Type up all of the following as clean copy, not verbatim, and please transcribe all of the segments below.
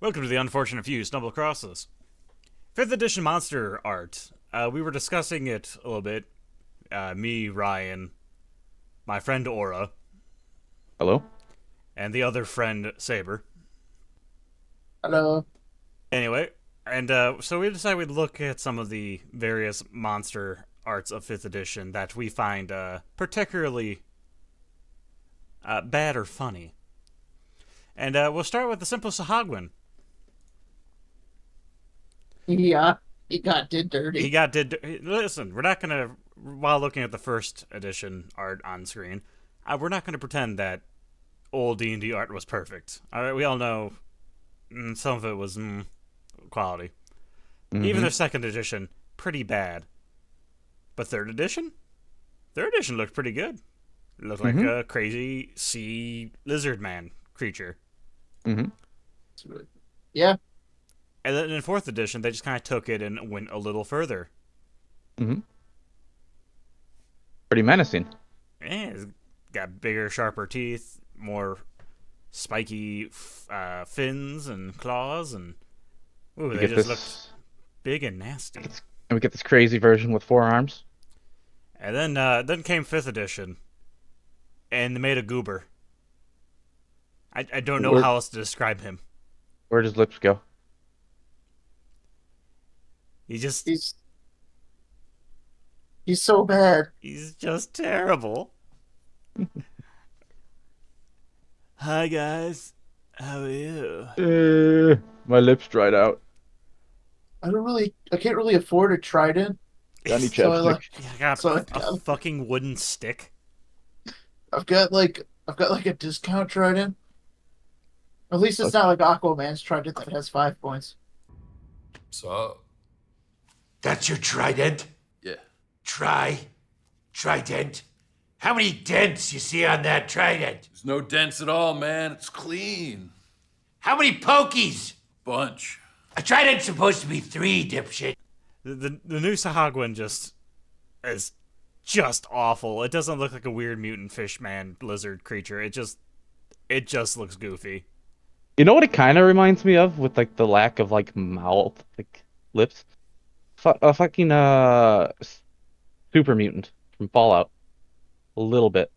Welcome to the Unfortunate Few Stumble Across This. 5th edition monster art. We were discussing it a little bit. Me, Ryan, my friend Aura, Hello? and the other friend Saber. Hello. Anyway, and so we decided we'd look at some of the various monster arts of 5th edition that we find particularly bad or funny. And we'll start with the simple Sahagwin. Yeah, he did dirty. Listen, we're not gonna, while looking at the 1st edition art on screen, we're not gonna pretend that old D&D art was perfect. We all know some of it was quality. Even the 2nd edition, pretty bad. But 3rd edition? 3rd edition looked pretty good. It looked like a crazy sea lizard man creature. Yeah. And then in 4th edition, they just kind of took it and went a little further. Pretty menacing. It's got bigger, sharper teeth, more spiky fins and claws, and they just looked big and nasty. And we get this crazy version with 4 arms. And then came 5th edition, and they made a goober. I don't know how else to describe him. Where does lips go? He's so bad. He's just terrible. Hi guys, how are you? My lips dried out. I can't really afford a trident. Got any So chapstick? I got a fucking wooden stick. I've got like a discount trident. At least it's not like Aquaman's trident that has 5 points. So, That's your trident? yeah. Trident? How many dents you see on that trident? There's no dents at all, man. It's clean. How many pokies? Bunch. A trident's supposed to be 3, dipshit. The new Sahagwin is just awful. It doesn't look like a weird mutant fish man lizard creature. It just looks goofy. You know what it kind of reminds me of, with like the lack of like mouth, like lips? A fucking super mutant from Fallout. A little bit.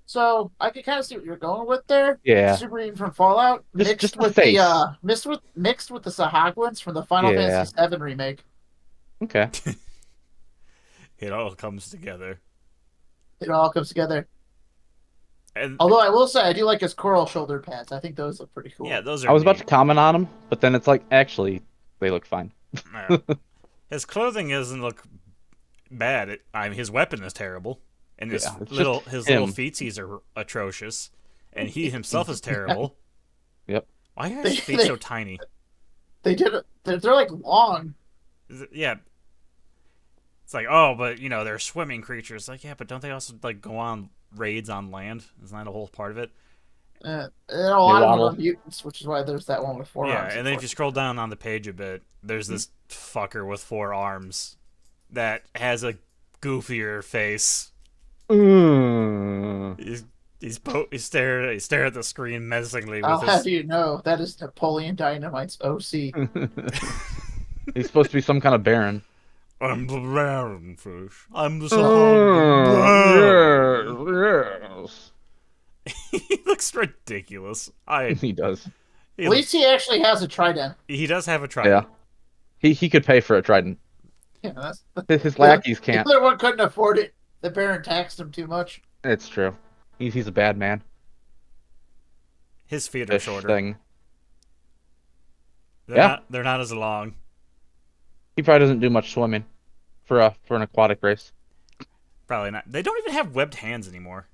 So I can kind of see what you're going with there. Yeah. Super Mutant from Fallout Just the face. Mixed with the Sahagwins from the Final Fantasy VII remake. Okay. It all comes together. It all comes together. And Although I will say I do like his coral shoulder pads. I think those look pretty cool. yeah, those are. I was about to neat. comment on them, but then it's like, actually, they look fine. His clothing doesn't look bad. His weapon is terrible, and his Yeah, it's little just little him. feetsies are atrocious, and he himself is terrible. Yep. Why are his feet so tiny? They did it. They're like long. Yeah. It's like, oh, but they're swimming creatures. Like, yeah, but don't they also like go on raids on land? Isn't that a whole part of it? And a lot of them waddle. are mutants, which is why there's that one with 4 Yeah, arms. and then if you scroll down on the page a bit, there's this fucker with 4 arms that has a goofier face. He's stare at the screen menacingly with I'll his. have you know that is Napoleon Dynamite's OC. He's supposed to be some kind of baron. I'm the Baron Fish. I'm the Yes. He looks ridiculous. He does. At least he actually has a trident. He does have a trident. Yeah. He could pay for a trident. Yeah, His lackeys the can't. other one couldn't afford it. The Baron taxed him too much. It's true. He's a bad man. His feet are Fish shorter. thing. They're not as long. He probably doesn't do much swimming for an aquatic race. Probably not. They don't even have webbed hands anymore.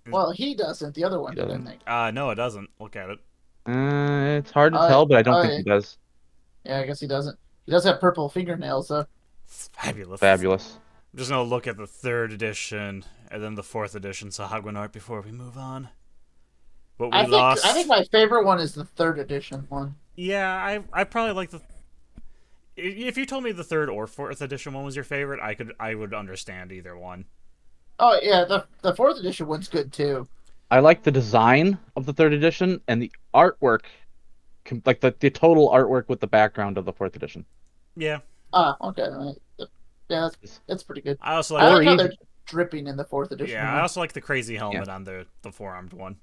Well, he doesn't. The other one He did, I doesn't. think. No, it doesn't. Look at it. It's hard to tell, but I don't think he does. Yeah, I guess he doesn't. He does have purple fingernails, though. It's fabulous. Fabulous. I'm just gonna look at the 3rd edition and then the 4th edition Sahagwin art before we move on. What we lost. I think my favorite one is the 3rd edition one. Yeah, I probably like the. If you told me the 3rd or 4th edition one was your favorite, I would understand either one. Oh yeah, the 4th edition one's good too. I like the design of the third edition and the artwork, like the total artwork with the background of the fourth edition. Yeah. Okay. Yeah, that's pretty good. I also I like. like how even- they're dripping in the fourth edition. Yeah, I one. also like the crazy helmet on the four-armed one.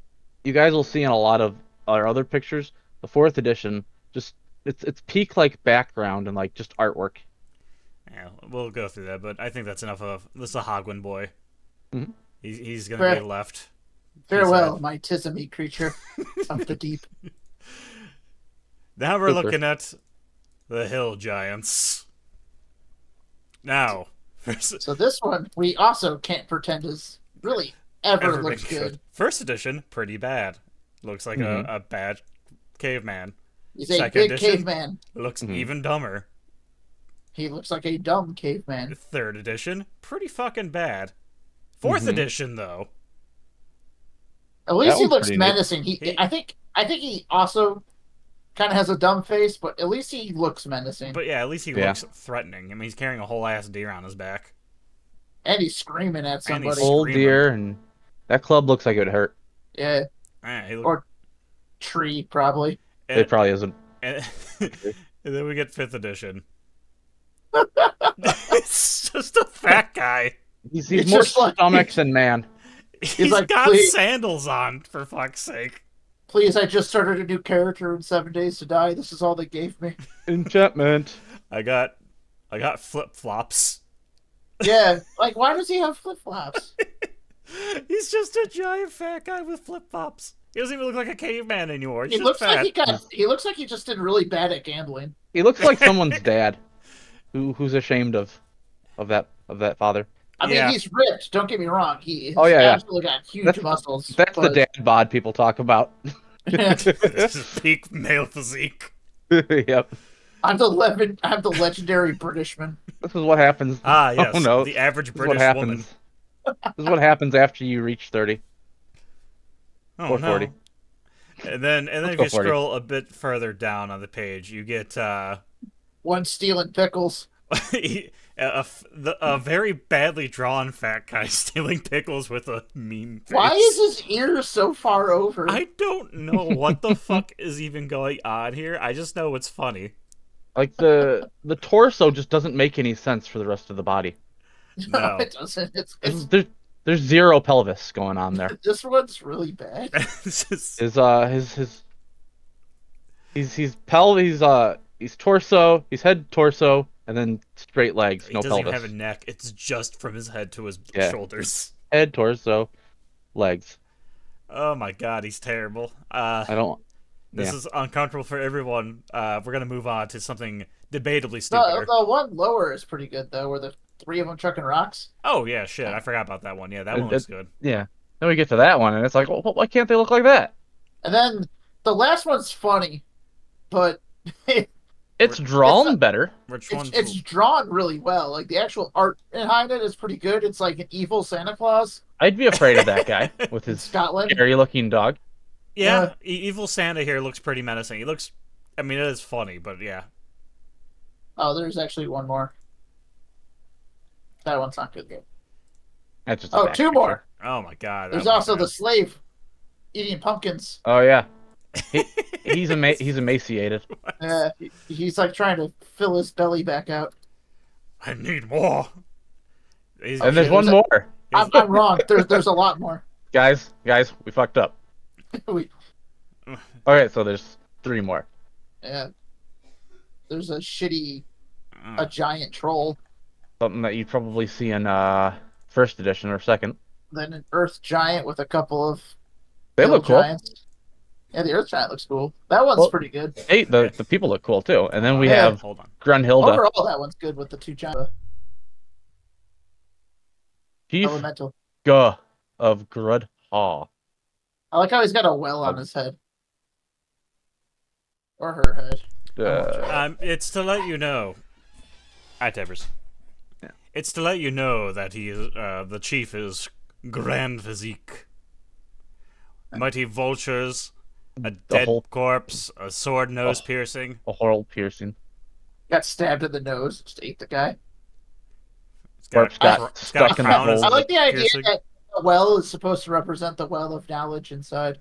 You guys will see in a lot of our other pictures, the fourth edition, just it's peak like background and like just artwork. Yeah, we'll go through that, but I think that's enough of this. Is a Hogwin boy. Mhm. He's gonna be Fair. left. Farewell, my tismy creature of the deep. Now we're Super. looking at the hill giants. Now, first, So this one we also can't pretend is really ever been looks good. First edition, pretty bad. Looks like Mhm. a bad caveman. He's a Second big edition? caveman. Looks Mhm. even dumber. He looks like a dumb caveman. Third edition, pretty fucking bad. Fourth Mhm. edition, though, At least That he one's looks pretty neat. menacing. I think he also kind of has a dumb face, but at least he looks menacing. but yeah, at least he Yeah. looks threatening. I mean, he's carrying a whole ass deer on his back. And he's screaming at And he's somebody. Old screaming. deer, and that club looks like it would hurt. Yeah, He Or- tree probably. It probably isn't. and, and then we get fifth edition. It's just a fat guy. He's It's more just like- stomach than man. He's like, got please. sandals on, for fuck's sake. Please, I just started a new character in 7 Days to Die. This is all they gave me. Enchantment. I got flip flops. Yeah, like why does he have flip flops? He's just a giant fat guy with flip flops. He doesn't even look like a caveman anymore. He's He just looks fat. like he looks like he just did really bad at gambling. He looks like someone's dad, who's ashamed of that father. I mean, Yeah. he's ripped. Don't get me wrong. He's Oh, yeah. absolutely got huge That's- muscles. That's the dad bod people talk about. This is peak male physique. Yep. I'm the legendary Britishman. This is what happens. Ah, yes. Oh no. The average This is what British woman. happens. This is what happens after you reach 30 Oh, or no. 40. And then Let's if go you 40. scroll a bit further down on the page, you get One stealing pickles. a very badly drawn fat guy stealing pickles with a mean face. Why is his ear so far over? I don't know what the fuck is even going on here. I just know it's funny. Like the torso just doesn't make any sense for the rest of the body. No. it doesn't. It's There's zero pelvis going on there. this one's really bad. It's just- He's torso, he's head, torso, and then straight legs, he no doesn't even pelvis. have a neck. It's just from his head to his Yeah. shoulders. Head, torso, legs. Oh my god, he's terrible. I don't. This yeah. is uncomfortable for everyone. We're gonna move on to something debatably stupider. The one lower is pretty good though, where the three of them chucking rocks. Oh yeah, shit, I forgot about that one. Yeah, that one was good. Yeah. Then we get to that one, and it's like, well, why can't they look like that? And then the last one's funny, but It's drawn better. Which one's it's drawn really well. Like the actual art behind it is pretty good. It's like an evil Santa Claus I'd be afraid of that guy with in his Scotland. scary-looking dog. yeah, Evil Santa here looks pretty menacing. He looks, I mean, it is funny, but yeah. Oh, there's actually one more. That one's not good. That's just a Oh, back two picture. more. Oh my god. There's that one's also the bad. slave eating pumpkins. Oh yeah. He's emaciated. He's like trying to fill his belly back out. I need more. And there's shit, one is it- more. I'm wrong. There's a lot more. Guys, we fucked up. We- Okay, so there's 3 more. yeah. There's a shitty, Mm. a giant troll. Something that you'd probably see in first edition or second. Then an earth giant with a couple of They hill look cool. giants. Yeah, the earth giant looks cool. That one's Well- pretty good. Hey, the people look cool too. And then we Yeah. have Hold on. Grunhilde, Overall, that one's good with the two giant Chief elemental. Guh of Grudhaw. I like how he's got a well on his head. Or her head. It's to let you know. Hi, Tevers. Yeah. It's to let you know that he is, the chief is grand physique. Mighty vultures, a dead whole- corpse, a sword nose piercing. A hole piercing. Got stabbed in the nose. Just ate the guy. It's got Corpse got it's stuck in the crown hole. as I a like the idea piercing. that the well is supposed to represent the well of knowledge inside.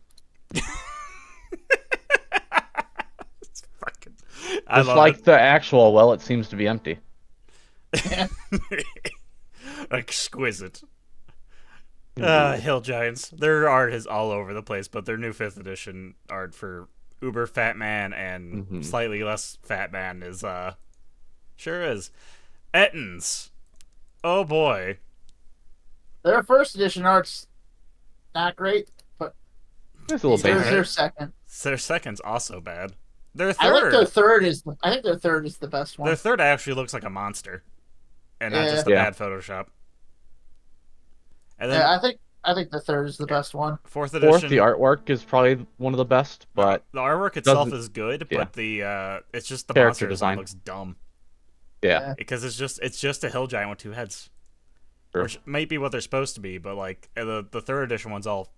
It's fucking. I Just love like the actual well, it seems to be empty. Yeah. it. Exquisite. Hill Giants. Their art is all over the place, but their new 5th edition art for Uber Fat Man and slightly less Fat Man is sure is. Ettins. Oh boy. Their first edition art's not great, but It's a little their basic. second. Their second's also bad. Their I think third. their third is. I think their third is the best one. Their third actually looks like a monster, and not Yeah. just a Yeah. bad Photoshop. And then Yeah, I think the third is the best one. 4th edition. Fourth, the artwork is probably one of the best, but the artwork itself doesn't- is good, yeah. but the it's just the Character monster design design. looks dumb yeah. because it's just a hill giant with 2 heads, Sure. which might be what they're supposed to be, but like the 3rd edition one's all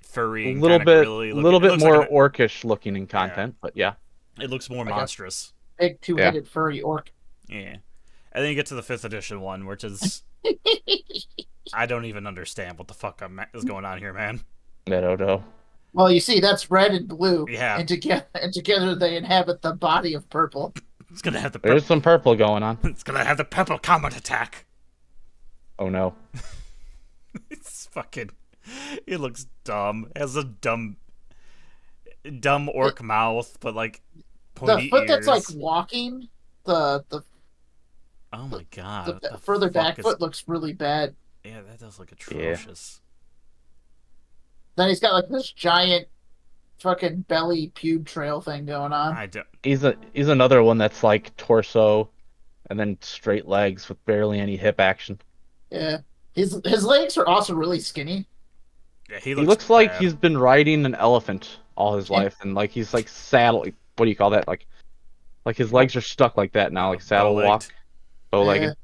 furry, A and little kinda bit, grilly a looking. little It bit looks more like orcish looking in content, but yeah. it looks more Like a- monstrous. Big two-headed furry orc. Yeah, and then you get to the 5th edition one, which is I don't even understand what the fuck is going on here, man. I don't know. Well, you see, that's red and blue. Yeah. And together they inhabit the body of purple. It's gonna have the There's some purple going on. it's gonna have the purple comet attack. Oh no. It's fucking. It looks dumb. It has a dumb orc mouth, but like The pointy foot ears. that's like walking, the Oh my god! the the further fuck back is- foot looks really bad. Yeah, that does look atrocious. Then he's got like this giant fucking belly pube trail thing going on. I don't. He's another one that's like torso and then straight legs with barely any hip action. Yeah. His legs are also really skinny. Yeah, He looks like bad. he's been riding an elephant all his Yeah. life, and like he's like saddle. What do you call that? Like his legs are stuck like that now, like saddle Bow-legged. walk, bow-legged.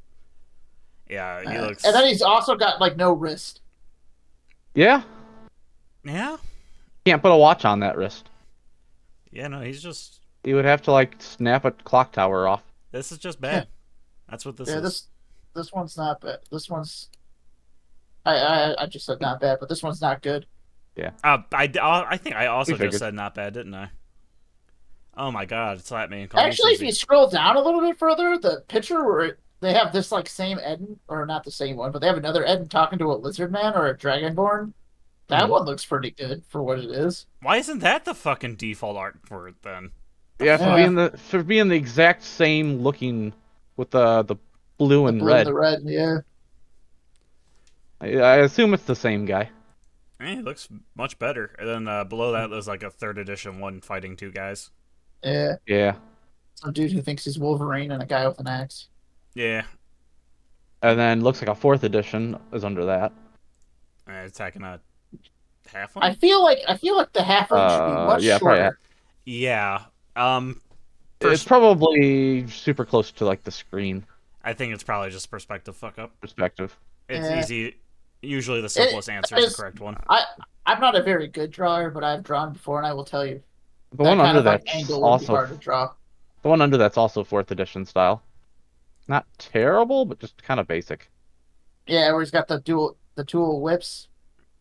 Yeah, he looks. And then he's also got like no wrist. Yeah, Yeah, can't put a watch on that wrist. yeah. No, he's just. He would have to like snap a clock tower off. This is just bad. That's what this Yeah, is. this one's not bad. This one's I just said not bad, but this one's not good. I think I also We just figured. said not bad, didn't I? Oh my god! It slapped me. And called me Actually, if Susie. you scroll down a little bit further, the picture where they have this like same Eden, or not the same one, but they have another Eden talking to a lizard man or a dragonborn. That Mhm. one looks pretty good for what it is. Why isn't that the fucking default art for it then? Yeah, for Yeah. being the exact same looking with the blue The and blue red. and the red, yeah. I assume it's the same guy. It looks much better. And then below that, there's like a 3rd edition one fighting 2 guys. Yeah. Yeah, Some dude who thinks he's Wolverine and a guy with an axe. Yeah, and then looks like a 4th edition is under that. attacking a half I one. feel like the halfling should be much yeah, probably shorter. Yeah. It's First, probably super close to like the screen I think it's probably just perspective fuck up. perspective. It's Yeah. easy. Usually, the simplest answer is it's- the correct one. I'm not a very good drawer, but I've drawn before, and I will tell you The one under like, that's angle would be also hard to draw. the one under that's also 4th edition style. Not terrible, but just kind of basic. Yeah, where he's got the dual whips,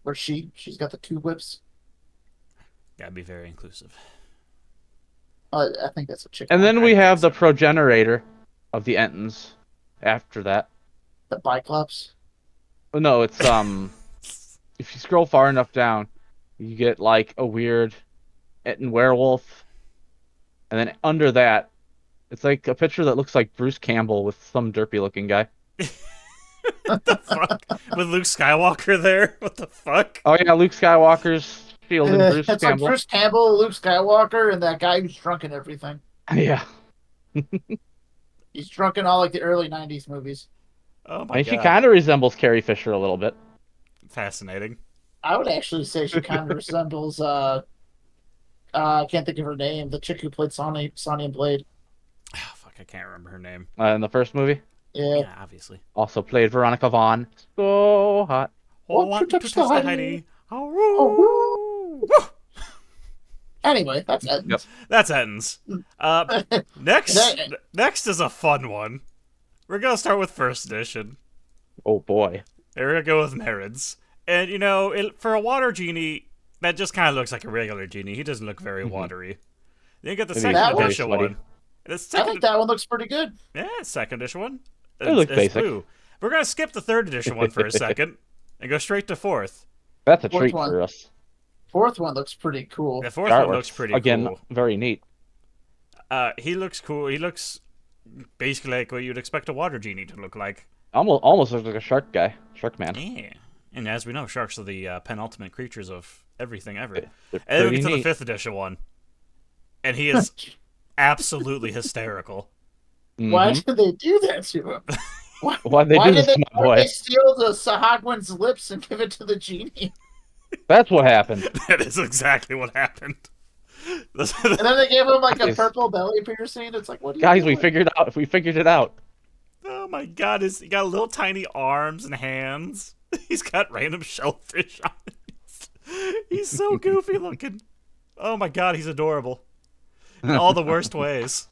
where she's got the 2 whips. Gotta be very inclusive. I think that's a chicken. And then I we think have the so. progenitor of the Entons. After that, The Biclops. oh, no, it's if you scroll far enough down, you get like a weird Enton werewolf, and then under that, it's like a picture that looks like Bruce Campbell with some derpy looking guy. What the fuck? With Luke Skywalker there? What the fuck? Oh yeah, Luke Skywalker's shield and Bruce It's like Campbell. Bruce Campbell, Luke Skywalker, and that guy who's drunk in everything. Yeah, He's drunk in all like the early '90s movies. Oh I my mean, she god. kind of resembles Carrie Fisher a little bit. Fascinating. I would actually say she kind of resembles. I can't think of her name. The chick who played Sonny and Blade. Oh, fuck, I can't remember her name. In the first movie, Yeah. Yeah, obviously. also played Veronica Vaughn. So hot. Oh, want to touch the Heidi. Heidi. Oh, Woo! Anyway, that's it. Yep. That's Ettins. Next is a fun one. We're gonna start with 1st edition. Oh boy. We're gonna go with Merrids. And for a water genie, that just kind of looks like a regular genie. He doesn't look very watery. Then you get the Maybe second he's very edition sweaty. one. The I second, think that one looks pretty good. second edition one. It looks It's basic. blue. We're gonna skip the third edition one for a second and go straight to fourth. That's a Fourth treat one. for us. Fourth one looks pretty cool. The fourth The one artwork's, looks pretty again, cool. very neat. He looks cool. He looks basically like what you'd expect a water genie to look like. Almost looks like a shark guy. Shark man. Yeah. And as we know, sharks are the penultimate creatures of everything ever. They're And then we pretty get to the neat. fifth edition one. And he is absolutely hysterical. Why Mhm. did they do that to him? Why'd they do this to my Why did boy? they steal the Sahagwan's lips and give it to the genie? That's what happened. That is exactly what happened. And then they gave him like a Guys. purple belly piercing. It's like, what are you Guys, doing? we figured it out. Oh my god, he got little tiny arms and hands. He's got random shellfish eyes. He's so goofy looking. Oh my god, he's adorable. In all the worst ways.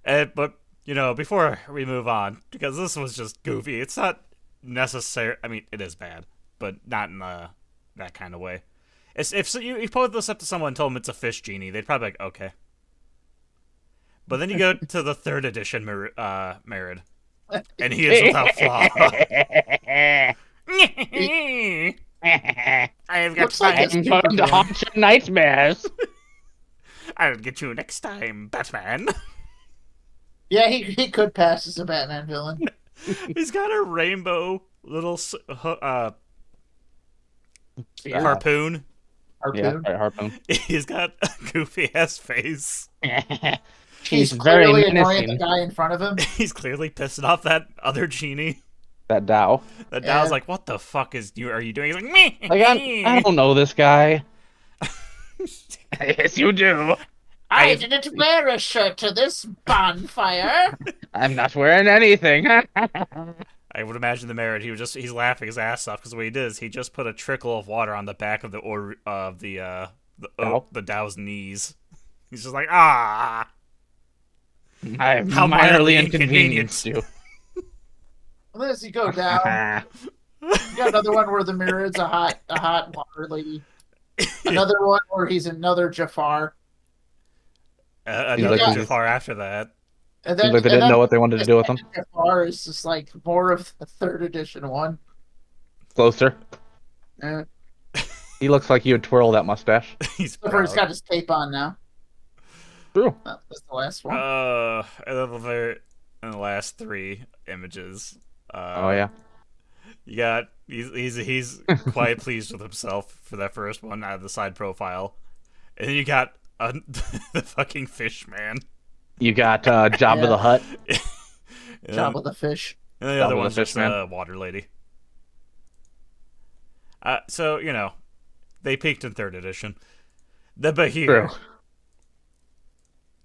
But, before we move on, because this was just goofy, it's not necessary. I mean, it is bad, but not in that kind of way. If you put this up to someone and told them it's a fish genie, they'd probably be like, okay. But then you go to the third edition Merid, and he is without flaw. I've got Looks like time. it's I'm going to haunt your nightmares. I'll get you next time, Batman. Yeah, he could pass as a Batman villain. He's got a rainbow little Yeah. harpoon. Yeah, Harpoon. right, harpoon. He's got a goofy ass face. He's very clearly annoying the menacing. guy in front of him. He's clearly pissing off that other genie. That Dow. That Yeah. Dow's like, "What the fuck are you doing?" He's like, "Me." Like, I don't know this guy. Yes, you do. I didn't wear a shirt to this bonfire. I'm not wearing anything. I would imagine the Merid. He's laughing his ass off because what he did is he just put a trickle of water on the back of the Dow's knees. He's just like, ah. I've How minorly mildly inconvenienced you. And as you go down, you got another one where the Mirid's a hot water lady. Another one where he's another Jafar. Another like too far after that. And Seems like they didn't know what they wanted to do with him. Jafar is just like more of the third edition one. Closer. Uh, He looks like you would twirl that mustache. He's except for he's proud. got his tape on now. True. That's the last one. And the last three images. Oh yeah. You got he's quite pleased with himself for that first one out of the side profile, and then you got the fucking fish man. You got Jabba the Hutt. And Job then, with the fish. and the other Jabba the one's just Fish Man. a water lady. So they peaked in third edition. The Bahir. True.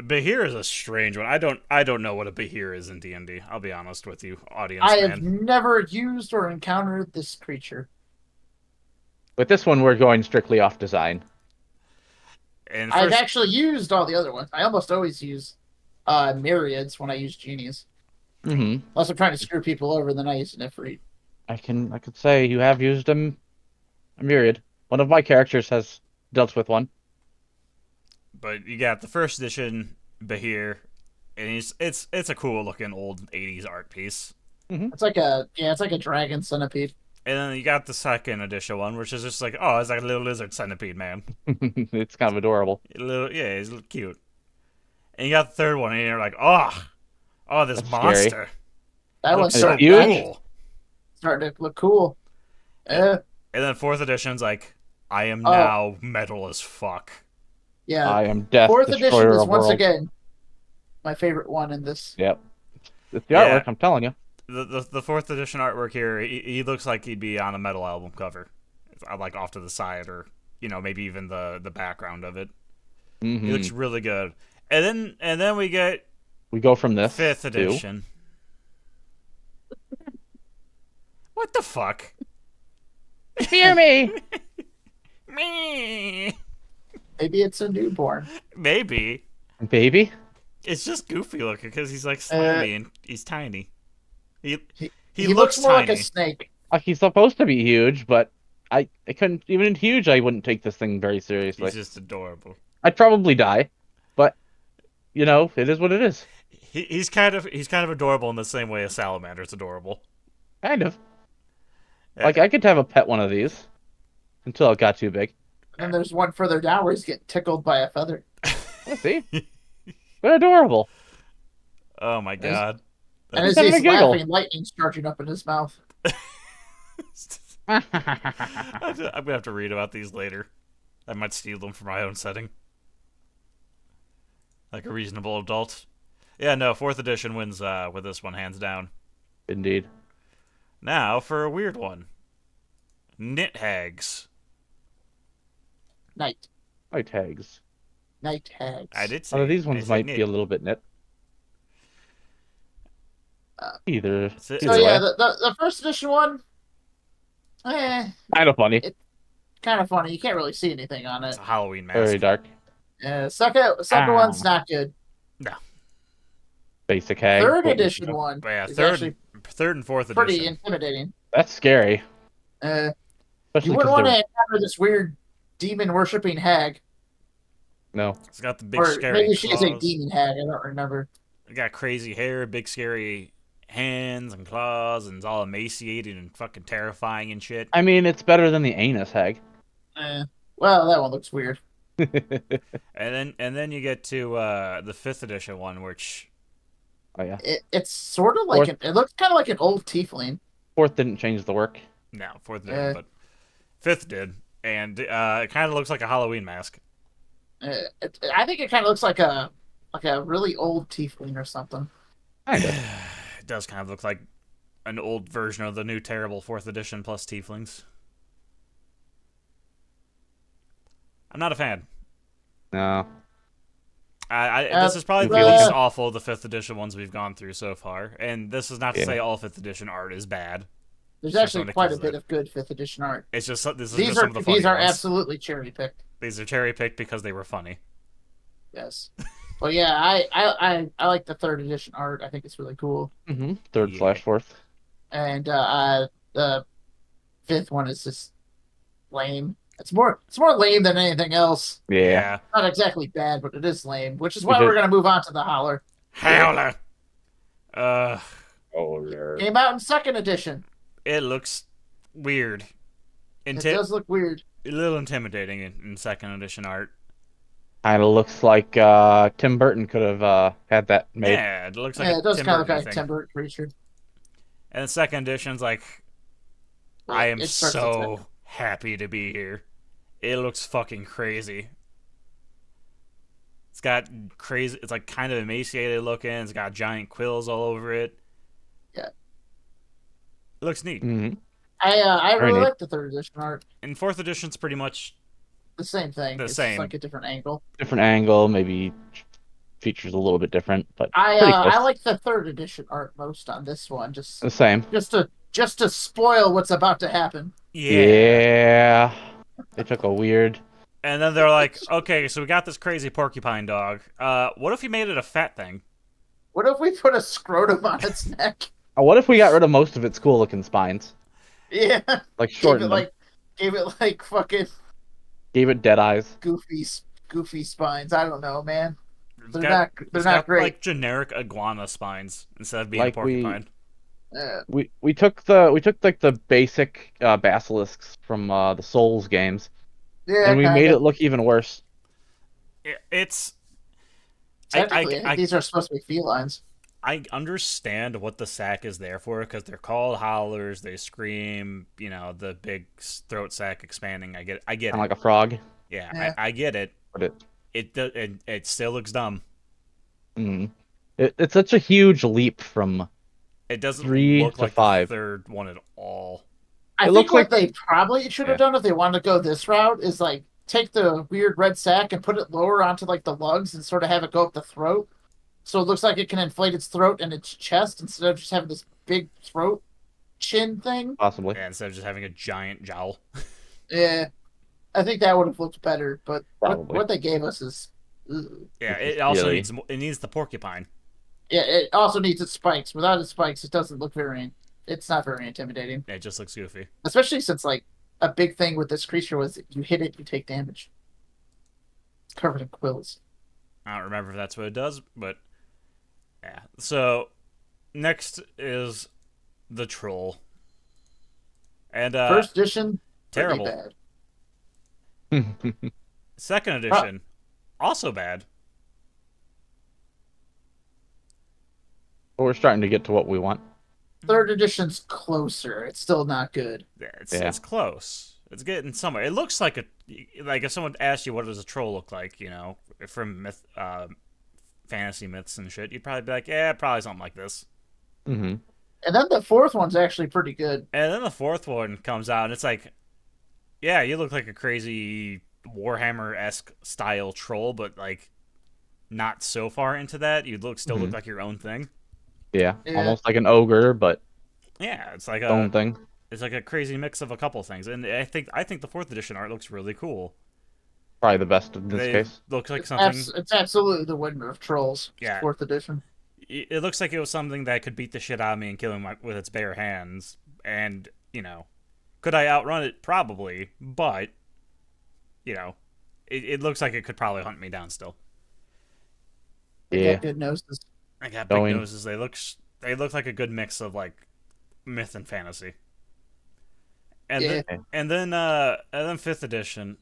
Bahir is a strange one. I don't know what a Bahir is in D&D. I'll be honest with you, audience I man. have never used or encountered this creature. With this one, we're going strictly off design. And I've first, actually used all the other ones. I almost always use myriads when I use genies. Mm-hmm. Unless I'm trying to screw people over, then I use an Ifrit. I could say you have used them a myriad. One of my characters has dealt with one. but you got the first edition Bahir, and it's a cool looking old 80s art piece. It's like a dragon centipede. And then you got the second edition one, which is just like, oh, it's like a little lizard centipede, man. It's kind of adorable. He's a little cute. And you got the third one, and you're like, oh, this That's monster. scary. That Looks one's so huge. cool. starting to look cool. Yeah. And then fourth edition's like, I am Oh. now metal as fuck. Yeah. I am death, Fourth edition destroyer is of once worlds. again my favorite one in this. Yep. It's the Yeah. artwork, I'm telling you. The fourth edition artwork here, he looks like he'd be on a metal album cover. It's, like off to the side, or maybe even the background of it. Mhm. He looks really good. And then we get We go from this fifth to- edition. What the fuck? Hear me. Me. Maybe it's a newborn. Maybe. Baby. It's just goofy looking because he's like slimy and he's tiny. He He looks more like tiny. a snake. Like he's supposed to be huge, but I couldn't even in huge. I wouldn't take this thing very seriously. He's just adorable. I'd probably die, but it is what it is. He's kind of adorable in the same way a salamander's adorable. Kind of. Yeah. Like I could have a pet one of these until it got too big. And there's one further down where he's getting tickled by a feather. Let's see. They're adorable. Oh my god. And as having a he's giggle. laughing, lightning's charging up in his mouth. I'm gonna have to read about these later. I might steal them for my own setting. Like a reasonable adult. Yeah, no, 4th edition wins with this one, hands down. Indeed. Now for a weird one. Knit hags. Night Tags. hags. I did say. Although these I ones said might knit. be a little bit knit. Either. So So either yeah, way. the first edition one, Kind of funny. kind of funny. You can't really see anything on it's it. a Halloween mask. Very dark. Second one's not good. Basic hag. Third What- edition one But yeah, is third actually and fourth pretty edition. intimidating. That's scary. You Especially wouldn't want to because encounter this weird demon worshipping hag, no. It's got the big or scary maybe she is a claws. demon hag. I don't remember. It got crazy hair, big scary hands and claws, and it's all emaciated and fucking terrifying and shit. I mean, it's better than the anus hag. Well, that one looks weird. And then you get to the 5th edition one, which Oh yeah. It's sort of like it looks kind of like an old tiefling. 4th didn't change the work. no, 4th edition, but 5th did, and it kind of looks like a Halloween mask. I think it kind of looks like a really old tiefling or something. Kinda. It does kind of look like an old version of the new terrible 4th edition plus tieflings. I'm not a fan. No. This is probably the the- least awful of the 5th edition ones we've gone through so far, and this is not to Yeah. say all 5th edition art is bad. There's Some actually of the quite a kids bit there. of good 5th edition art. It's just this is These just are some of the funny these are ones. absolutely cherry picked. These are cherry picked because they were funny. Yes. But yeah, I like the 3rd edition art. I think it's really cool. Mm-hmm. 3rd Yeah. slash 4th. And the 5th one is just lame. It's more lame than anything else. Yeah. Not exactly bad, but it is lame. Which is We why did- we're gonna move on to the Howler. Howler. Oh Lord. Came out in 2nd edition. It looks weird. It does look weird. A little intimidating in 2nd edition art. Kind of looks like Tim Burton could have had that made. Yeah, it looks like Yeah, a it does Tim kind of look Burton like a thing. Tim Burton creature. And the 2nd edition's like, I am It starts at so happy to be here. It looks fucking crazy. It's got crazy. It's like kind of emaciated looking. It's got giant quills all over it. Yeah. It looks neat. Mm-hmm. I Very really neat. like the 3rd edition art. And 4th edition's pretty much The same thing. The It's same. Just like a different angle. Different angle, maybe features a little bit different, but I pretty close. I like the 3rd edition art most on this one. The same. Just to spoil what's about to happen. Yeah. They took a weird. And then they're like, okay, so we got this crazy porcupine dog. What if we made it a fat thing? What if we put a scrotum on its neck? What if we got rid of most of its cool-looking spines? Yeah. Like shortened them. Gave it like fucking Gave it dead eyes. goofy spines. I don't know, man. It's They're got- not it's got, great. like generic iguana spines instead of being Like a porcupine. We took the basic basilisks from the Souls games, Yeah, and we made it look even worse. It's Technically, I think I these are supposed to be felines. I understand what the sack is there for because they're called howlers. They scream, the big throat sack expanding. I get Kind it. of like a frog. Yeah. I get it. But It still looks dumb. it's such a huge leap from. It doesn't 3 look to like 5. the 3rd one at all. I It think looks what like- they probably should have done if they wanted to go this route is like take the weird red sack and put it lower onto like the lugs and sort of have it go up the throat. So it looks like it can inflate its throat and its chest instead of just having this big throat chin thing. Possibly. Yeah, instead of just having a giant jowl. Yeah. I think that would have looked better, but Probably. what they gave us is ugh. Yeah, it also Really? needs the porcupine. Yeah, it also needs its spikes. Without its spikes, it doesn't look very It's not very intimidating, It just looks goofy. especially since like a big thing with this creature was you hit it, you take damage. It's covered in quills. I don't remember if that's what it does, but yeah. So next is the troll, and First edition, pretty terrible. bad. Second edition, also bad. But we're starting to get to what we want. Third edition's closer. It's still not good. It's close. It's getting somewhere. It looks like if someone asked you what does a troll look like, from fantasy myths and shit, you'd probably be like, yeah, probably something like this. Mm-hmm. And then the fourth one's actually pretty good. And then the fourth one comes out, and it's like, yeah, you look like a crazy Warhammer-esque style troll, but like not so far into that. You still look like your own thing. Yeah, Yeah. almost like an ogre, but Yeah, it's like own thing. It's like a crazy mix of a couple things, and I think the fourth edition art looks really cool. Probably the best in this case. Looks like something. It's absolutely the winner of trolls. Yeah. Fourth edition. It looks like it was something that could beat the shit out of me and kill him with its bare hands. And could I outrun it? Probably, but it looks like it could probably hunt me down still. They Yeah. got good noses. I got big Going. noses. They look like a good mix of like myth and fantasy. And Yeah. then fifth edition.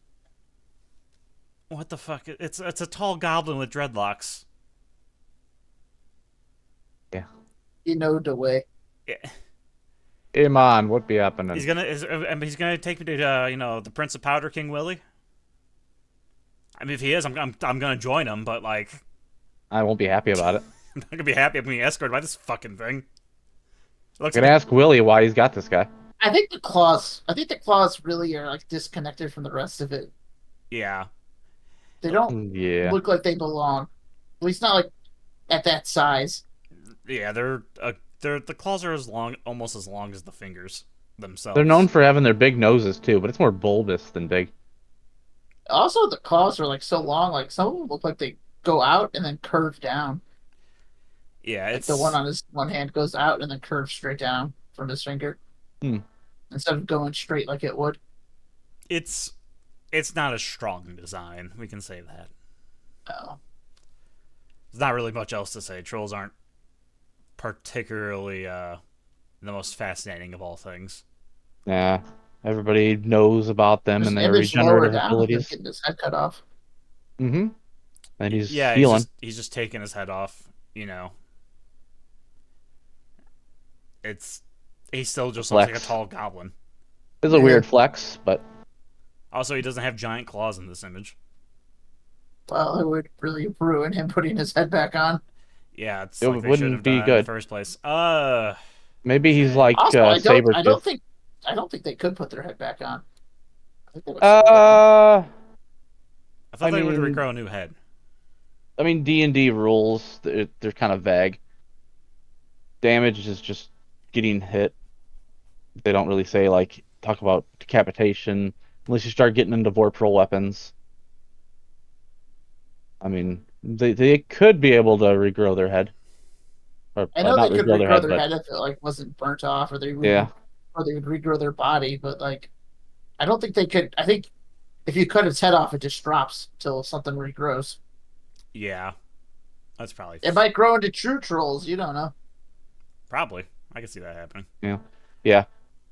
What the fuck? It's a tall goblin with dreadlocks. Yeah. You know the way. Yeah. Iman, what be happening? He's gonna take me to the Prince of Powder King Willie. I mean, if he is, I'm gonna join him, but like, I won't be happy about it. I'm not gonna be happy if being escorted by this fucking thing. Looks I'm gonna ask Willie why he's got this guy. I think the claws really are like disconnected from the rest of it. yeah. They don't Yeah. look like they belong. At least not like at that size. Yeah, the claws are almost as long as the fingers themselves. They're known for having their big noses too, but it's more bulbous than big. Also, the claws are like so long. Like some of them look like they go out and then curve down. Yeah, Like it's the one on his one hand goes out and then curves straight down from his finger. Hmm. Instead of going straight like it would. it's not a strong design. We can say that. Oh. There's not really much else to say. Trolls aren't particularly the most fascinating of all things. Yeah. Everybody knows about them and their Image lower regenerative down, abilities. getting his head cut off. Mm-hmm. And he's Yeah, healing. he's just taking his head off. He still just looks like a Flex. tall goblin. It's a weird flex, but Also, he doesn't have giant claws in this image. Well, it would really ruin him putting his head back on. Yeah, it's It like they wouldn't should have be done it in good. the first place. maybe he's like Also, Saber. I don't think they could put their head back on. I think they would I thought I they would mean- regrow a new head. I mean, D&D rules, they're kind of vague. Damage is just getting hit. They don't really say, like, talk about decapitation, unless you start getting into vorpal weapons. I mean, they could be able to regrow their head. Or, I know not they could regrow regrow their but- head if it like wasn't burnt off, or they would, Yeah. or they would regrow their body. But like, I don't think they could. I think if you cut its head off, it just drops till something regrows. Yeah, that's probably It might grow into true trolls. You don't know. probably. I can see that happening. Yeah.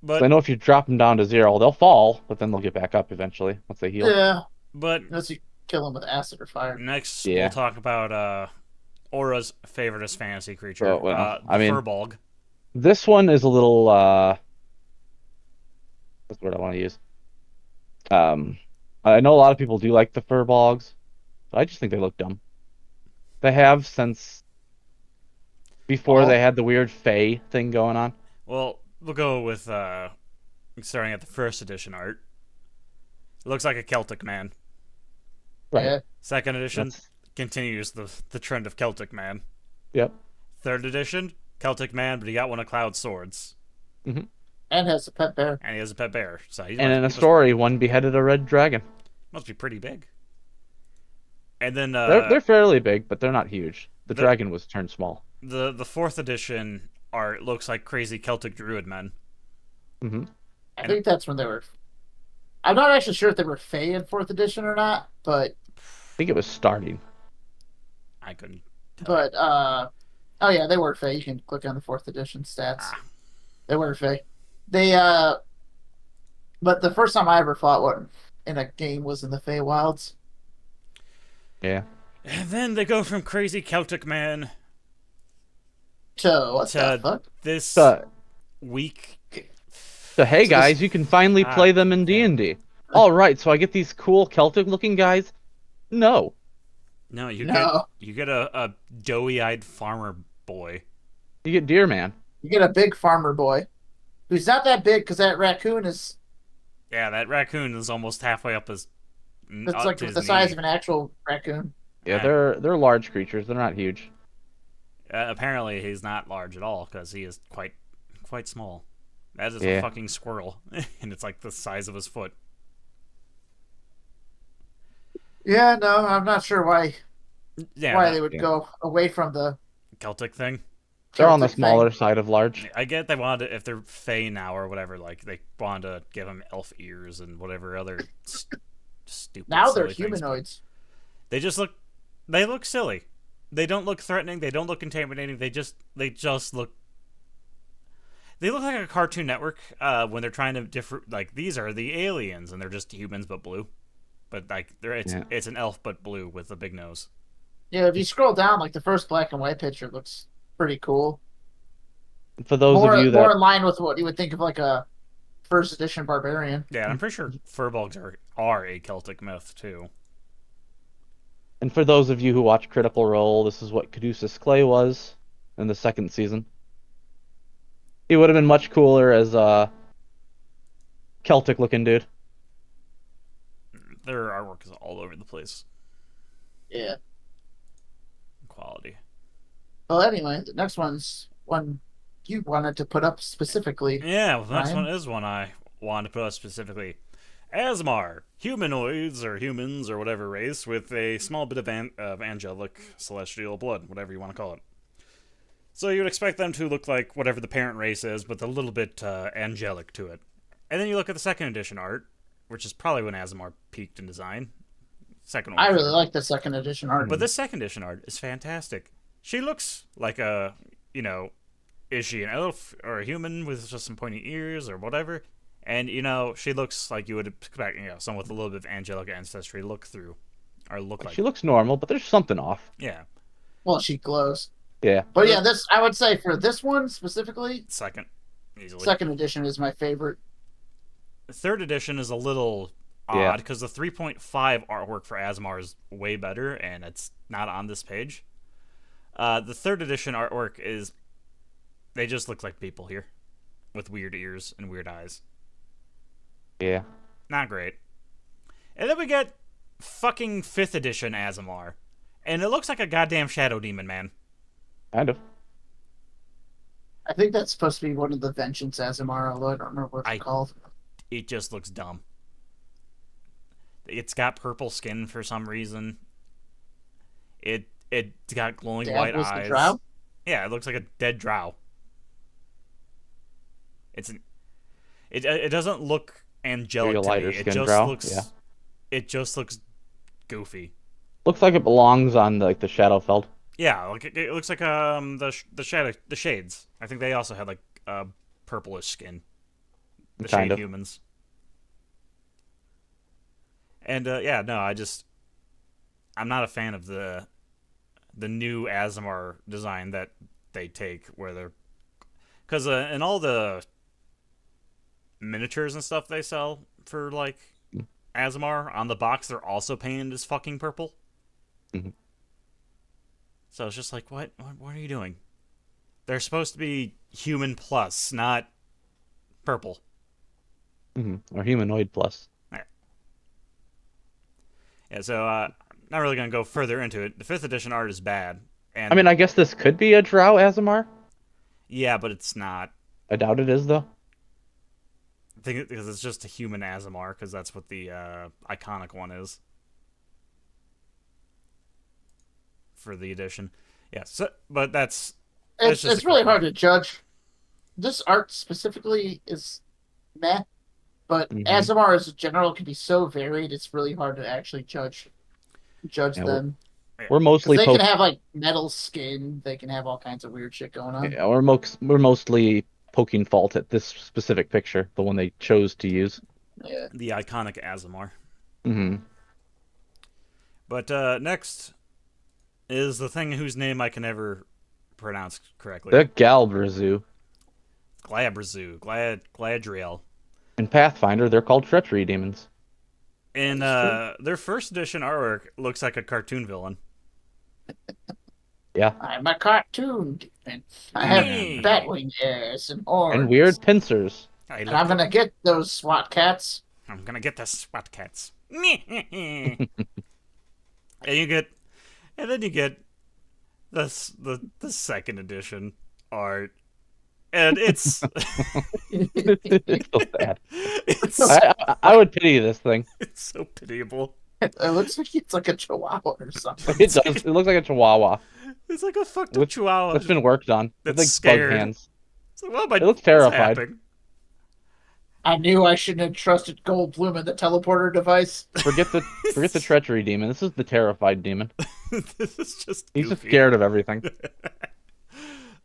But I know if you drop them down to 0, they'll fall, but then they'll get back up eventually once they heal. Yeah, but unless you kill them with acid or fire. next Yeah. we'll talk about Aura's favoriteest fantasy creature, Oh, well, the I mean- Furbolg. This one is a little, what's the word I want to use? I know a lot of people do like the furbolgs, but I just think they look dumb. They have since before they had the weird Fae thing going on. Well, we'll go with starting at the first edition art. It looks like a Celtic man. Right. Yeah, Second edition That's- continues the trend of Celtic man. Yep. Third edition, Celtic man, but he got one of Cloud's swords, and has a pet bear. and he has a pet bear. So he And in a story, one beheaded a red dragon. must be pretty big. And then They're fairly big, but they're not huge. The the- dragon was turned small. the fourth edition art looks like crazy Celtic druid men. Hmm. I think that's when they were. I'm not actually sure if they were Fae in 4th edition or not, but I think it was starting. I couldn't tell you. but oh yeah, they were Fae. You can click on the 4th edition stats. Ah. They were Fae. They but the first time I ever fought one in a game was in the Fae Wilds. Yeah. And then they go from crazy Celtic man So what the to fuck? this So, weak. hey guys, you can finally Ah, play them in yeah. D&D. All right, so I get these cool Celtic-looking guys. No, No, No. you get a doughy-eyed farmer boy. you get Deer Man. You get a big farmer boy, who's not that big because that raccoon is Yeah, that raccoon is almost halfway up his. it's up like to his the size knee. of an actual raccoon. Yeah, Ah. they're large creatures. They're not huge. Apparently, he's not large at all because he is quite small. That is Yeah. a fucking squirrel, and it's like the size of his foot. Yeah, no, I'm not sure why Yeah, why that they would yeah. go away from the Celtic thing. They're on the Celtic smaller thing. side of large. I get they wanted to, if they're Fey now or whatever, like they wanted to give them elf ears and whatever other stupid. Now they're silly things, but humanoids. They just look silly. They don't look threatening. They don't look intimidating. They just look. They look like a Cartoon Network when they're trying to differ. Like these are the aliens, and they're just humans but blue. But like it's an elf but blue with a big nose. Yeah, if you scroll down, like the first black and white picture looks pretty cool. For those More of you more that in line with what you would think of like a first edition barbarian. Yeah, I'm pretty sure furbolgs are a Celtic myth too. and for those of you who watch Critical Role, this is what Caduceus Clay was in the 2nd season. He would have been much cooler as a Celtic looking dude. Their artwork is all over the place. Yeah. Quality. Well, anyway, the next one's one you wanted to put up specifically. Yeah, well, the next Ryan? one is one I wanted to put up specifically. Asmar, humanoids or humans or whatever race with a small bit of angelic celestial blood, whatever you want to call it. So you would expect them to look like whatever the parent race is, but a little bit angelic to it. And then you look at the 2nd edition art, which is probably when Asmar peaked in design. Second one. I really like the 2nd edition art. But this 2nd edition art is fantastic. She looks like a, is she an elf or a human with just some pointy ears or whatever? And, she looks like you would expect, someone with a little bit of angelic ancestry look like. She looks normal, but there's something off. Yeah, Well, she glows. Yeah. But yeah, this I would say for this one specifically, second, easily. 2nd edition is my favorite. The 3rd edition is a little Yeah. odd because the 3.5 artwork for Asmar is way better, and it's not on this page. The 3rd edition artwork is, they just look like people here, with weird ears and weird eyes. Yeah. Not great. And then we get fucking 5th edition Asmar, and it looks like a goddamn shadow demon, man. Kind of. I think that's supposed to be one of the Vengeance Azamar, although I don't remember what it's called. It just looks dumb. It's got purple skin for some reason. It's got glowing Dad white was the eyes. drow? Yeah, it looks like a dead drow. It doesn't look angelic Maybe a to lighter me. It skin just drow, looks yeah. It just looks goofy. Looks like it belongs on like the Shadowfeld. Yeah, like it looks like the shades. I think they also had like purplish skin. The Kind shade of. humans. And yeah, no, I'm not a fan of the new Asmar design that they take, where they're, because in all the miniatures and stuff they sell for like Asmar on the box, they're also painted as fucking purple. Mhm. So it's just like, what are you doing? They're supposed to be human plus, not purple. Or Humanoid Plus. Yeah, so not really gonna go further into it. The 5th edition art is bad, and I mean, I guess this could be a Drow Azamar. yeah, but it's not. I doubt it is, though. I think because it's just a human Azamar, because that's what the iconic one is for the edition. Yeah, so, but that's just It's a really quick hard to judge. This art specifically is meh, but Mhm. Azamar as a general can be so varied. It's really hard to actually judge Yeah, them. We're Because mostly they can have like metal skin. They can have all kinds of weird shit going on. yeah, we're mostly poking fault at this specific picture, the one they chose to use. Yeah. The iconic Azamar. Hmm But next is the thing whose name I can never pronounce correctly. The Galbrazu. Gladriel. In Pathfinder, they're called treachery demons. In That's their first edition artwork looks like a cartoon villain. Yeah, I'm a cartoon demon. I have Me. batwing ears and horns. and weird pincers. And I'm gonna get those SWAT cats. I'm gonna get the SWAT cats. And you get, and then you get the second edition art, and it's It's so bad. it's I would pity this thing. it's so pitiable. It looks like it's like a chihuahua or something. It does. It looks like a chihuahua It's like a fucked up With- chihuahua. that's been worked on. With That's like scared. bug hands. It's like, what am I, It looks what's terrified. happening? I knew I shouldn't have trusted Goldblum and the teleporter device. Forget the treachery demon. This is the terrified demon. This is just He's just goofy. scared of everything.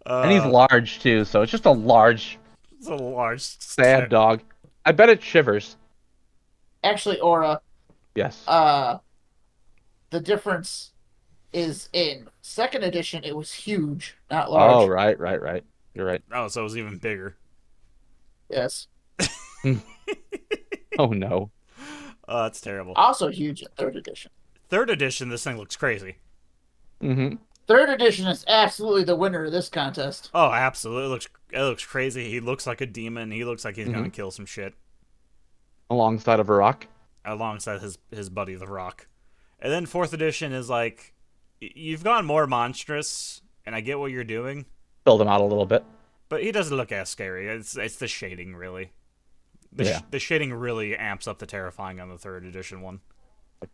And he's large too, so it's just a large, It's a large sad dog. I bet it shivers. Actually, Aura, Yes. the difference is in second edition it was huge, not large. Oh, right. You're right. Oh, so it was even bigger. Yes. Oh no. Oh, that's terrible. Also huge in third edition. Third edition, this thing looks crazy. Mm-hmm. Third edition is absolutely the winner of this contest. Oh, absolutely. It looks crazy. He looks like a demon. He looks like he's gonna kill some shit Alongside of a rock. alongside his buddy the Rock. And then fourth edition is like you've gone more monstrous, and I get what you're doing, Build him out a little bit. but he doesn't look as scary. It's the shading really. Yeah. The shading really amps up the terrifying on the third edition one.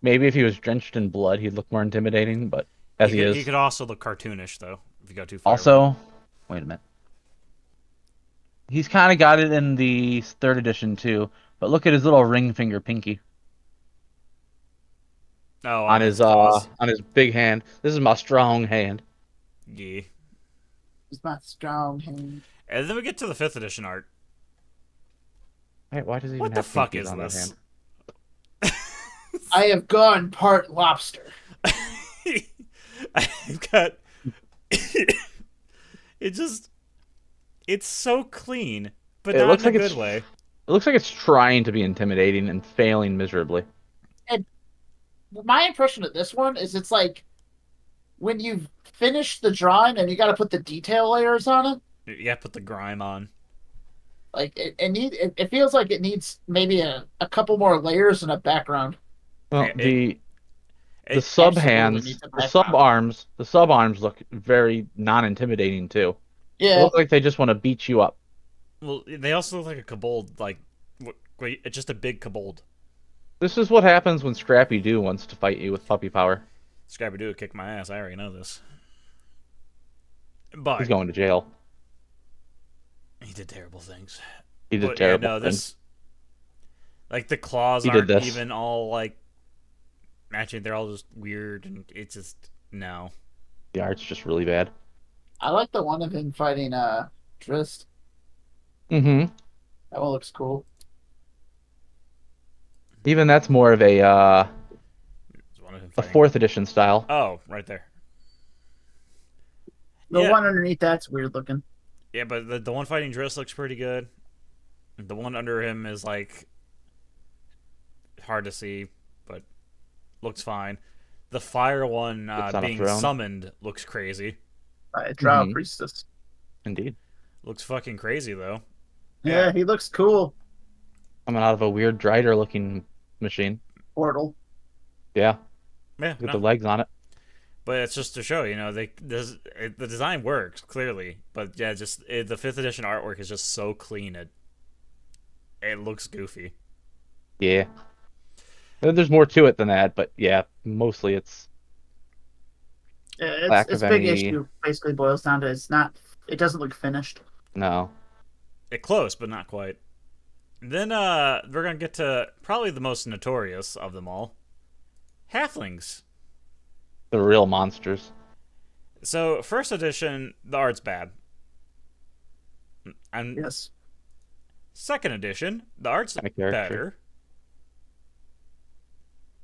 Maybe if he was drenched in blood, he'd look more intimidating, but as he is. He could also look cartoonish though if you go too far. Also, wait a minute. He's kind of got it in the third edition too, but look at his little ring finger pinky oh, on his claws. on his big hand. This is my strong hand. Yeah. It's my strong hand. And then we get to the fifth edition art. Wait, why does he even What the have fuck pinkies is on that this? hand? I have gone part lobster. I've got it's so clean, but It not looks in a like good it's- way. It looks like it's trying to be intimidating and failing miserably. My impression of this one is it's like when you've finished the drawing and you got to put the detail layers on it. You have to put the grime on. Like it feels like it needs maybe a couple more layers and a background. Well, It- the It sub absolutely hands, needs a the sub arms look very non-intimidating too. They Yeah, look like they just want to beat you up. Well, they also look like a kobold, like just a big kobold. This is what happens when Scrappy Doo wants to fight you with puppy power. Scrappy Doo would kick my ass. I already know this. But He's going to jail. he did terrible things. He did But, terrible yeah, no, things. this like the claws He did aren't this. even all like matching. They're all just weird, and it's just no. The art's just really bad. I like the one of him fighting Drist. Mm-hmm. That one looks cool. Even that's more of It's one of him a fighting. 4th edition style. Oh, right there. The Yeah. one underneath that's weird looking. Yeah, but the one fighting Driss looks pretty good. The one under him is like hard to see, but looks fine. The fire one It's on a being throne. summoned looks crazy. Drow Mhm. priestess. Indeed. Looks fucking crazy though. Yeah, he looks cool. Coming out of a weird Drider looking machine. Portal. Yeah, Yeah, with no. the legs on it. But it's just to show, the design works clearly, but yeah, the fifth edition artwork is just so clean. It looks goofy. Yeah. There's more to it than that, but yeah, mostly it's Yeah, Lack its of big any- issue basically boils down to it's not It doesn't look finished. No. It close, but not quite. Then we're gonna get to probably the most notorious of them all, halflings. The real monsters. So first edition, the art's bad, and Yes. second edition, the art's Kinda character. better,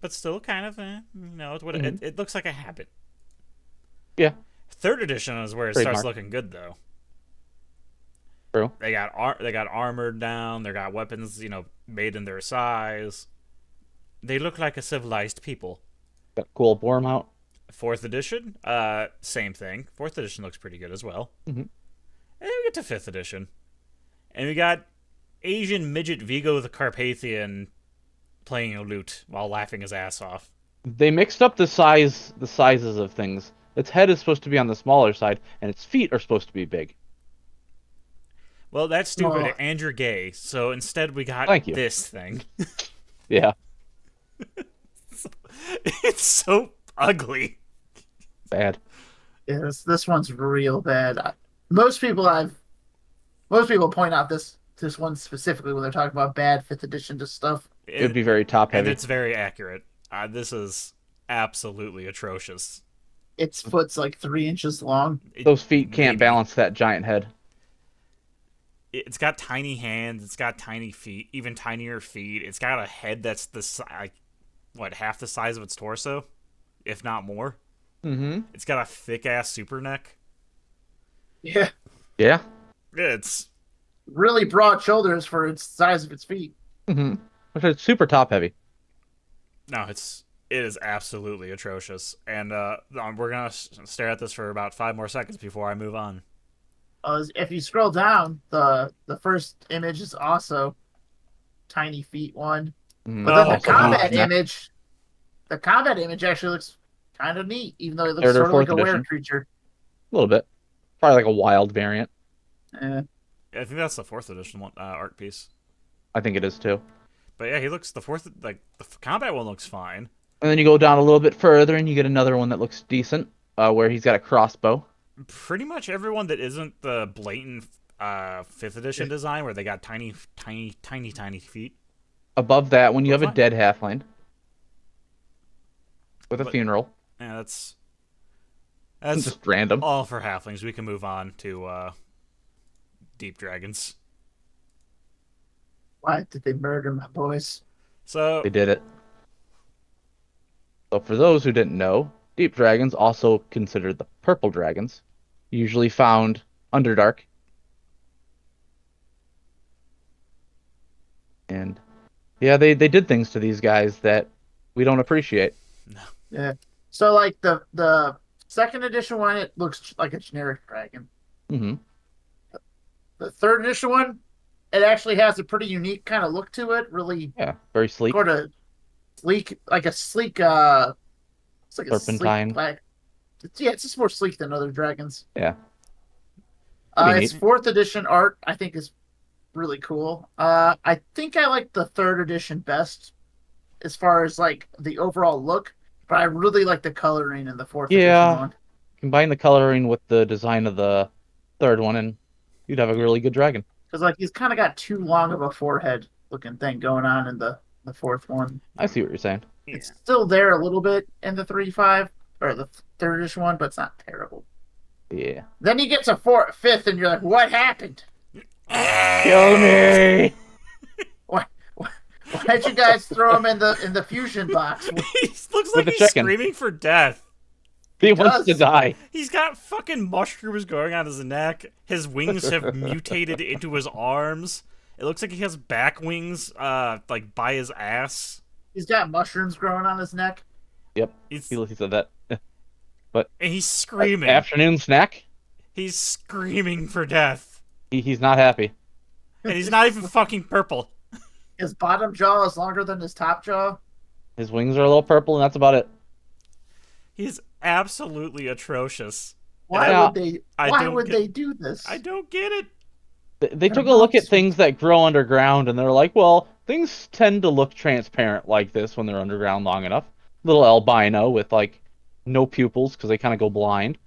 but still kind of, it's what it looks like a habit. Yeah. Third edition is where it Trademark. starts looking good, though. True. They got armored down. They got weapons, made in their size. They look like a civilized people. Got a cool boar mount. Fourth edition, same thing. Fourth edition looks pretty good as well. Mhm. And then we get to fifth edition, and we got Asian midget Vigo the Carpathian playing a lute while laughing his ass off. They mixed up the sizes of things. Its head is supposed to be on the smaller side, and its feet are supposed to be big. Well, that's stupid, Oh. and you're gay, so instead we got Thank you. this thing. Yeah, It's so ugly. bad. Yes, this one's real bad. Most people point out this one specifically when they're talking about bad fifth edition just stuff. It would be very top And heavy. it's very accurate. This is absolutely atrocious. Its foot's like 3 inches long. Those feet can't Maybe. balance that giant head. It's got tiny hands. It's got tiny feet, even tinier feet. It's got a head that's half the size of its torso, if not more. Mm-hmm. It's got a thick ass super neck. Yeah, Yeah. It's really broad shoulders for its size of its feet. Mm-hmm. Which is super top heavy. no, it is absolutely atrocious. And we're gonna stare at this for about 5 more seconds before I move on. If you scroll down, the first image is also tiny feet one, Mhm. but then Oh, the combat yeah. image actually looks kind of neat, even though it looks Third or sort of like a fourth were edition. creature. A little bit. Probably like a wild variant. Eh. I think that's the 4th edition one, art piece. I think it is too. But yeah, he looks the combat one looks fine. And then you go down a little bit further, and you get another one that looks decent, where he's got a crossbow. Pretty much everyone that isn't the blatant 5th edition design where they got tiny feet. Above that, when you have a fine. dead halfling with a But- funeral, Yeah, that's just random. all for halflings. We can move on to deep dragons. Why did they murder my boys? So They did it. So for those who didn't know, deep dragons, also considered the purple dragons, usually found Underdark. And yeah, they did things to these guys that we don't appreciate. Yeah. So like the second edition one, it looks like a generic dragon. Mm-hmm. The third edition one, it actually has a pretty unique kind of look to it. Really Yeah, very sleek. sort of sleek, like a sleek. It's like a Serpentine. sleek black. It's just more sleek than other dragons. Yeah. Pretty Its neat. fourth edition art, I think, is really cool. I think I like the third edition best as far as like the overall look, but I really like the coloring in the fourth Yeah. edition one. Combine the coloring with the design of the third one, and you'd have a really good dragon. Because like he's kind of got too long of a forehead looking thing going on in the fourth one. I see what you're saying. yeah. It's still there a little bit in the 3.5 or the third edition one, but it's not terrible. Yeah. Then you get to fifth, and you're like, "What happened? Kill me! Why'd you guys throw him in the fusion box?" he looks With like the he's chicken. screaming for death. He wants to does. die. He's got fucking mushrooms going on his neck. His wings have mutated into his arms. It looks like he has back wings, like by his ass. He's got mushrooms growing on his neck. Yep. He's, He said that. and he's screaming. Afternoon snack. He's screaming for death. He's not happy. And he's not even fucking purple. His bottom jaw is longer than his top jaw. His wings are a little purple, and that's about it. He's absolutely atrocious. Why Yeah. would they? I Why don't would get- they do this? I don't get it. They took a look at things that grow underground, and they're like, well, things tend to look transparent like this when they're underground long enough. Little albino with, like, no pupils because they kind of go blind.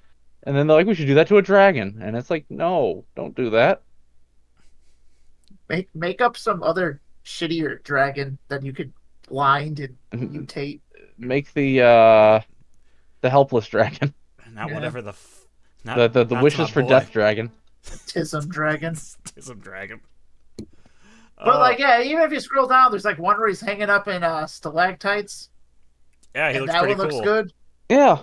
And then they're like, we should do that to a dragon. And it's like, no, don't do that. Make up some other shittier dragon that you could blind and mutate. Make the helpless dragon. Not Yeah. whatever the. Not, The not to wishes my for boy. death dragon. Tism dragon. Tism dragon. But like, yeah, even if you scroll down, there's like one where he's hanging up in stalactites, yeah, he and looks that pretty one cool. looks good. Yeah.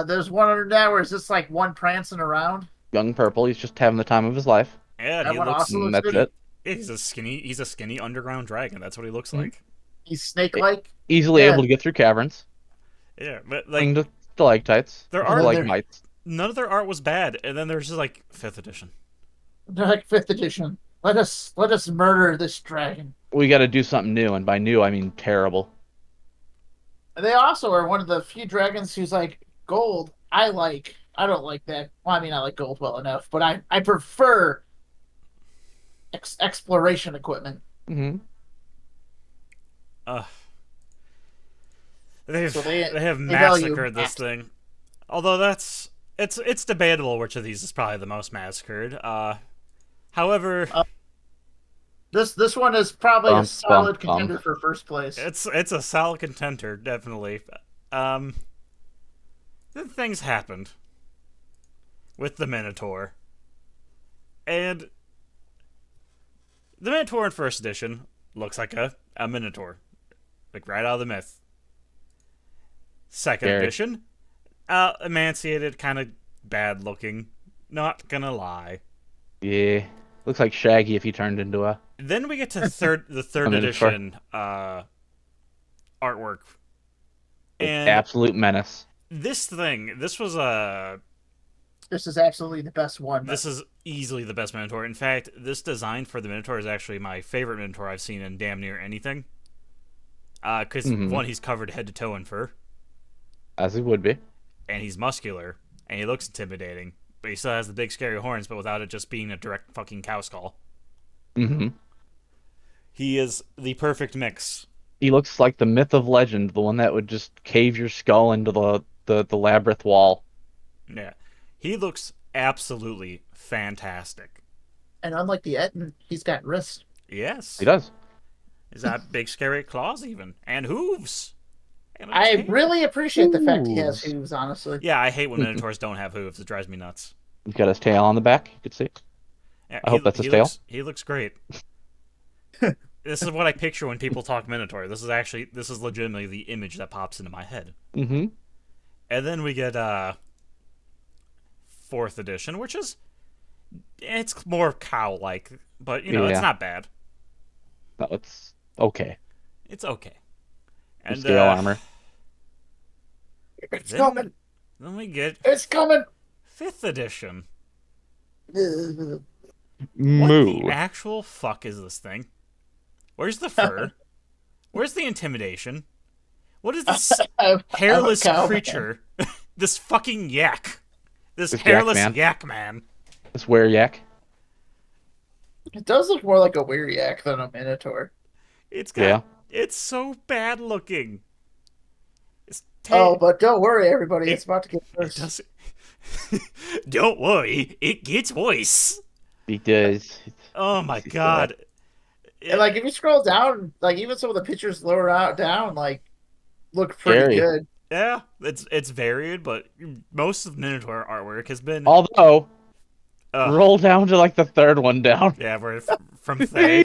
There's one under that where it's just like one prancing around. Young purple, he's just having the time of his life. Yeah, That he one looks. also And looks that's good. it. He's a skinny underground dragon. That's what he looks like. He's snake-like. Easily Yeah. able to get through caverns. Yeah, but Cling like to stalactites. there are- Stalagmites. none of their art was bad, and then there's just like 5th edition. They're like 5th edition. Let us murder this dragon. We got to do something new, and by new I mean terrible. And they also are one of the few dragons who's like gold. I don't like that. Well, I mean, I like gold well enough, but I prefer exploration equipment. Hmm. They So they have value massacred this thing. Although it's debatable which of these is probably the most massacred. However, This one is probably Bum, a solid bum, bum. contender for first place. it's a solid contender, definitely. Then things happened with the Minotaur, and the Minotaur in 1st edition looks like a Minotaur, like right out of the myth. 2nd Scary. edition, emaciated, kind of bad looking. Not gonna lie. Yeah. Looks like Shaggy if he turned into a... Then we get to the third Minotaur. edition artwork, and absolute menace. this was This is absolutely the best one. this is easily the best Minotaur. In fact, this design for the Minotaur is actually my favorite Minotaur I've seen in damn near anything. Because one, he's covered head to toe in fur, As he would be. and he's muscular, and he looks intimidating, but he still has the big scary horns, but without it just being a direct fucking cow skull. Hmm. He is the perfect mix. He looks like the myth of legend, the one that would just cave your skull into the labyrinth wall. Yeah, he looks absolutely fantastic. And unlike the Etten, he's got wrists. Yes, He does. he's got big scary claws even, and hooves. And a I tail. really appreciate the fact he has Ooh. hooves, honestly. Yeah, I hate when Minotaurs don't have hooves. It drives me nuts. He's got his tail on the back. You could see. Yeah, I hope that's his tail. He looks great. This is what I picture when people talk Minotaur. This is legitimately the image that pops into my head. Mm-hmm. And then we get 4th edition, which is it's more cow-like, but it's Yeah. not bad. No, it's okay. It's okay. And And scale armor. It's Then- coming. then we get It's coming. 5th edition. Ugh. What Moo. the actual fuck is this thing? Where's the fur? Where's the intimidation? What is this I'm a hairless cowman. creature? This fucking yak. This This yak hairless man. yak man. This were-yak. It does look more like a Weiryak than a Minotaur. It's got. Yeah. It's so bad looking. It's Oh, but don't worry, everybody. It- It's about to get it worse. does. Don't worry, it gets worse. He does. Oh my He's god. And like, if you scroll down, like even some of the pictures lower out down, like look pretty Scary. good. Yeah, it's varied, but most of Minotaur artwork has been. Although, uh, roll down to like the third one down. Yeah, we're from Faye.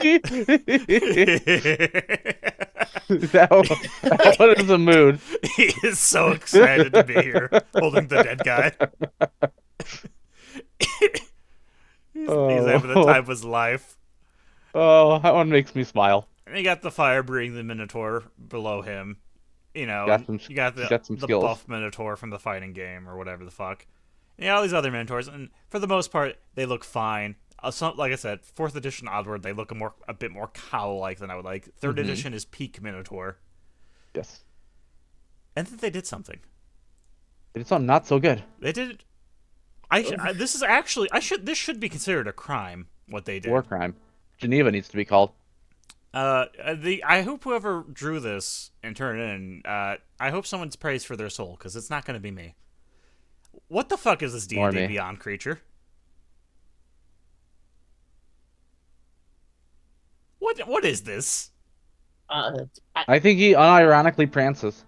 that one is a mood. He is so excited to be here, holding the dead guy. He's having the time of his life. Oh, that one makes me smile. And you got the fire-breathing Minotaur below him. You know, Got some- you got he's got some the skills. buff Minotaur from the fighting game or whatever the fuck. Yeah, all these other Minotaurs, and for the most part, they look fine. Like I said, 4th edition Oddworld, they look a bit more cow-like than I would like. 3rd edition is peak Minotaur. Yes. And then they did something. It's not so good. They did. This should be considered a crime. What they did. War crime. Geneva needs to be called. I hope whoever drew this and turned it in. I hope someone's praised for their soul because it's not going to be me. What the fuck is this More D&D me. Beyond creature? What is this? I, I think he unironically prances.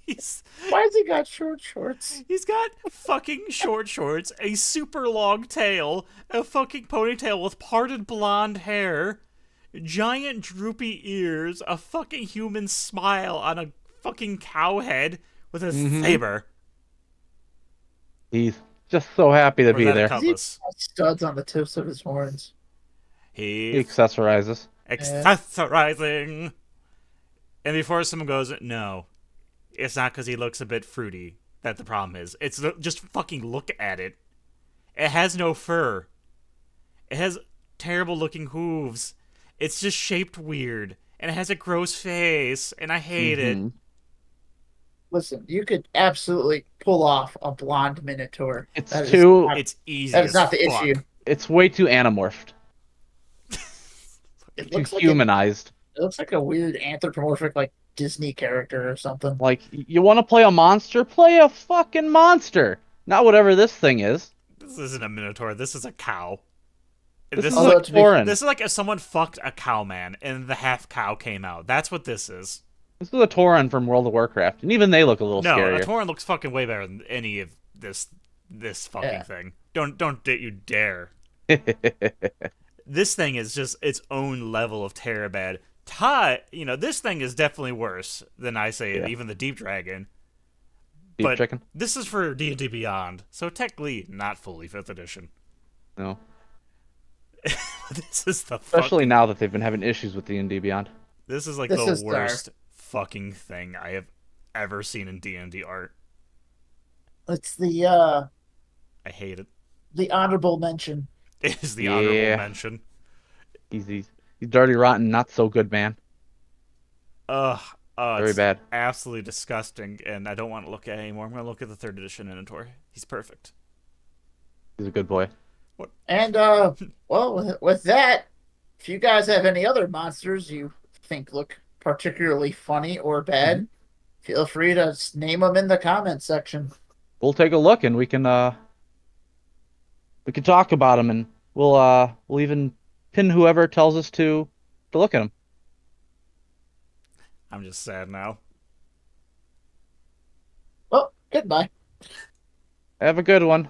He's why has he got short shorts? he's got fucking short shorts, a super long tail, a fucking ponytail with parted blonde hair, giant droopy ears, a fucking human smile on a fucking cow head with a saber. He's just so happy to Or be that a there. cutlass. Studs on the tips of his horns. He He accessorizes. accessorizing. And before someone goes, no, it's not because he looks a bit fruity that the problem is. It's just fucking look at it. It has no fur. It has terrible looking hooves. It's just shaped weird. And it has a gross face. And I hate it. Listen, you could absolutely pull off a blonde Minotaur. It's That is too. not- It's easy that is as not the fuck. issue. It's way too anamorphed. It Too looks like humanized. it looks like a weird anthropomorphic like Disney character or something. Like, you want to play a monster? Play a fucking monster. Not whatever this thing is. This isn't a minotaur. This is a cow. This is Although a to be- Tauren. This is like if someone fucked a cow man and the half cow came out. That's what this is. This is a Tauren from World of Warcraft, and even they look a little No, a scarier. Tauren looks fucking way better than any of this fucking Yeah. thing. Don't you dare. This thing is just its own level of terror bad. This thing is definitely worse than I say Yeah. even the Deep Dragon. Deep But chicken? this is for D&D Beyond, so technically not fully 5th edition. No. This is the Especially now that they've been having issues with D&D Beyond. This is like This the is worst fucking thing I have ever seen in D&D art. It's the I hate it. honorable mention. It is the Yeah. honorable mention. He's dirty, rotten, not so good, man. Ugh. Very It's bad. absolutely disgusting, and I don't want to look at it anymore. I'm going to look at the 3rd edition inventory. He's perfect. He's a good boy. And well, with that, if you guys have any other monsters you think look particularly funny or bad, feel free to just name them in the comment section. We'll take a look, and we can talk about them, and we'll even pin whoever tells us to look at them. I'm just sad now. Well, goodbye. Have a good one.